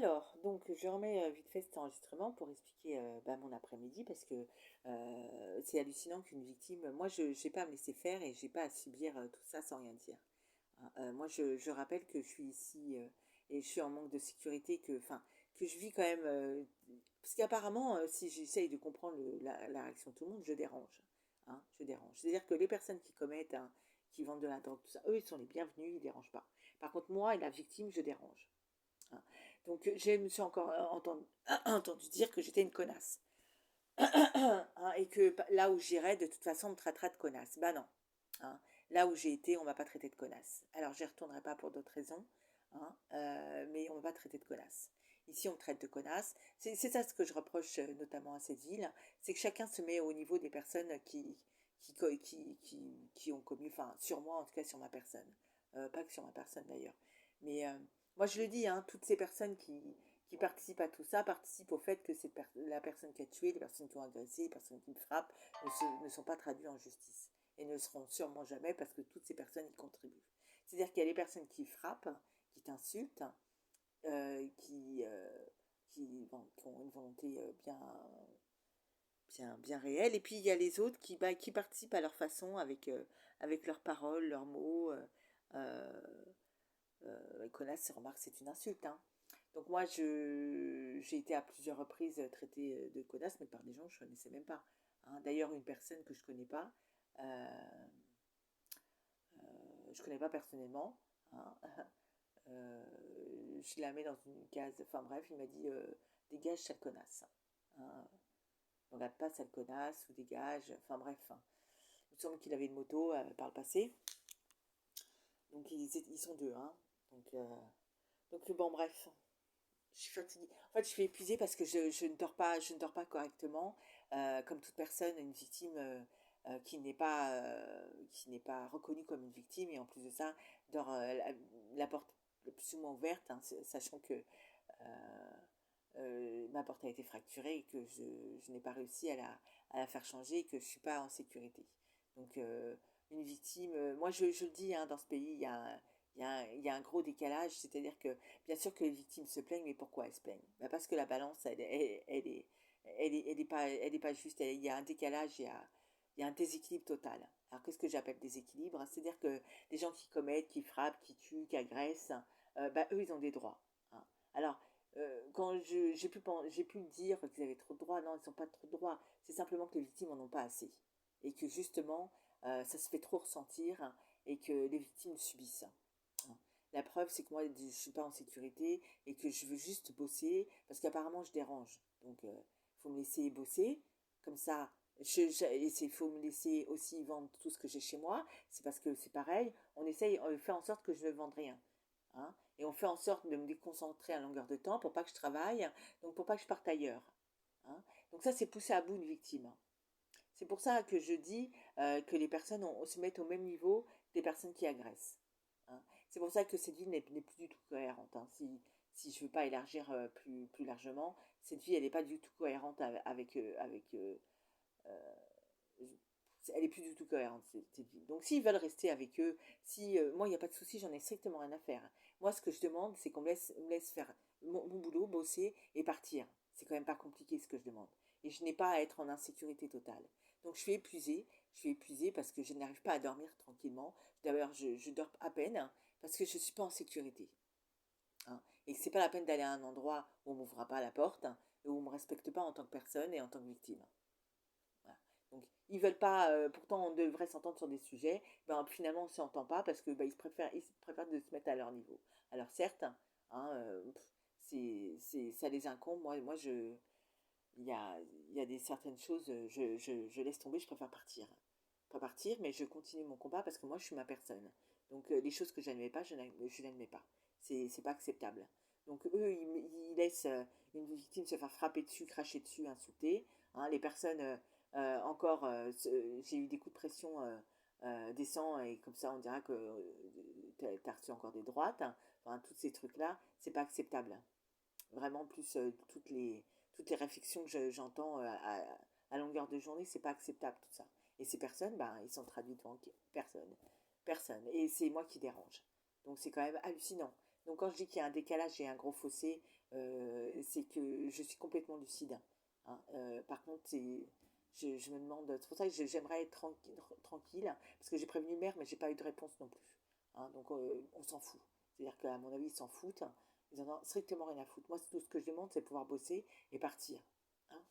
Alors, donc je remets vite fait cet enregistrement pour expliquer mon après-midi parce que c'est hallucinant qu'une victime, moi je n'ai pas à me laisser faire et j'ai pas à subir tout ça sans rien dire. Hein. Moi je rappelle que je suis ici et je suis en manque de sécurité, que je vis quand même, parce qu'apparemment si j'essaye de comprendre la réaction de tout le monde, je dérange. Hein, je dérange. C'est-à-dire que les personnes qui commettent, hein, qui vendent de la drogue, tout ça, eux ils sont les bienvenus, ils ne dérangent pas. Par contre moi et la victime, je dérange. Hein. Donc, je me suis encore entendu dire que j'étais une connasse. Hein, et que là où j'irais, de toute façon, on me traitera de connasse. Bah non. Hein. Là où j'ai été, on m'a pas traité de connasse. Alors, j'y retournerai pas pour d'autres raisons. Hein, mais on m'a pas traité de connasse. Ici, on me traite de connasse. C'est ça ce que je reproche notamment à cette ville. C'est que chacun se met au niveau des personnes qui ont commis, enfin, sur moi, en tout cas, sur ma personne. Pas que sur ma personne d'ailleurs. Mais moi, je le dis, hein, toutes ces personnes qui participent à tout ça participent au fait que la personne qui a tué, les personnes qui ont agressé, les personnes qui me frappent ne sont pas traduites en justice et ne le seront sûrement jamais parce que toutes ces personnes y contribuent. C'est-à-dire qu'il y a les personnes qui frappent, qui t'insultent, qui ont une volonté bien réelle, et puis il y a les autres qui participent à leur façon avec leurs paroles, leurs mots. Connasse, c'est remarque, c'est une insulte. Hein. Donc moi, j'ai été à plusieurs reprises traitée de connasse, mais par des gens que je ne connaissais même pas. Hein. D'ailleurs, une personne que je ne connais pas, euh, je ne connais pas personnellement. Hein. Je la mets dans une case. Enfin bref, il m'a dit dégage, sale connasse. Hein. Ne regarde pas, sale connasse, ou dégage. Enfin bref. Hein. Il me semble qu'il avait une moto par le passé. Donc ils sont deux. Hein. Donc, euh, donc bon, bref. Je suis fatiguée. En fait, je suis épuisée parce que je ne dors pas correctement. Comme toute personne, une victime qui n'est pas reconnue comme une victime, et en plus de ça, dort la porte plus ou moins ouverte, hein, sachant que ma porte a été fracturée et que je n'ai pas réussi à la faire changer et que je ne suis pas en sécurité. Donc, une victime, moi je le dis, hein, dans ce pays, il y a un gros décalage, c'est-à-dire que bien sûr que les victimes se plaignent, mais pourquoi elles se plaignent? Ben parce que la balance, elle est pas juste, il y a un décalage, il y a un déséquilibre total. Alors qu'est-ce que j'appelle déséquilibre? C'est-à-dire que les gens qui commettent, qui frappent, qui tuent, qui agressent, eux, ils ont des droits. Hein. Alors, quand j'ai pu dire qu'ils avaient trop de droits, non, ils n'ont pas trop de droits. C'est simplement que les victimes n'en ont pas assez. Et que justement, ça se fait trop ressentir, hein, et que les victimes subissent. Hein. La preuve, c'est que moi, je ne suis pas en sécurité et que je veux juste bosser parce qu'apparemment, je dérange. Donc, il faut me laisser bosser. Comme ça, il faut me laisser aussi vendre tout ce que j'ai chez moi. C'est parce que c'est pareil. On fait en sorte que je ne vende rien. Hein, et on fait en sorte de me déconcentrer à longueur de temps pour pas que je travaille, donc pour pas que je parte ailleurs. Hein. Donc ça, c'est pousser à bout une victime. C'est pour ça que je dis que les personnes se mettent au même niveau des personnes qui agressent. Hein. C'est pour ça que cette vie n'est plus du tout cohérente. Hein. Si je ne veux pas élargir plus largement, cette vie, elle n'est pas du tout cohérente elle est plus du tout cohérente, cette vie. Donc s'ils veulent rester avec eux, si moi il n'y a pas de souci, j'en ai strictement rien à faire. Moi ce que je demande, c'est qu'on me laisse faire mon boulot, bosser et partir. C'est quand même pas compliqué ce que je demande. Et je n'ai pas à être en insécurité totale. Donc je suis épuisée parce que je n'arrive pas à dormir tranquillement. D'ailleurs, je dors à peine, hein, parce que je ne suis pas en sécurité. Hein. Et que c'est pas la peine d'aller à un endroit où on m'ouvrira pas la porte, hein, et où on me respecte pas en tant que personne et en tant que victime. Voilà. Donc, ils veulent pas, pourtant on devrait s'entendre sur des sujets, ben, finalement on ne s'entend pas parce que ben, ils préfèrent de se mettre à leur niveau. Alors certes, hein, ça les incombe, il y a des certaines choses, je laisse tomber, je préfère partir. Pas partir, mais je continue mon combat parce que moi je suis ma personne. Donc les choses que je n'admets pas, je n'admets pas. C'est pas acceptable. Donc eux, ils laissent une victime se faire frapper dessus, cracher dessus, insulter. Hein, les personnes, encore, j'ai eu des coups de pression des sangs et comme ça on dira que t'as reçu encore des droites. Hein. Enfin, tous ces trucs-là, c'est pas acceptable. Vraiment, plus toutes les réflexions que j'entends à longueur de journée, c'est pas acceptable tout ça. Et ces personnes, ben, ils sont traduits devant personne. Personne. Et c'est moi qui dérange. Donc c'est quand même hallucinant. Donc quand je dis qu'il y a un décalage et un gros fossé, c'est que je suis complètement lucide. Hein. Par contre, je me demande, c'est pour ça que j'aimerais être tranquille, parce que j'ai prévenu le maire, mais j'ai pas eu de réponse non plus. Hein. Donc on s'en fout. C'est-à-dire qu'à mon avis, ils s'en foutent. Ils en ont strictement rien à foutre. Moi, tout ce que je demande, c'est pouvoir bosser et partir. Hein.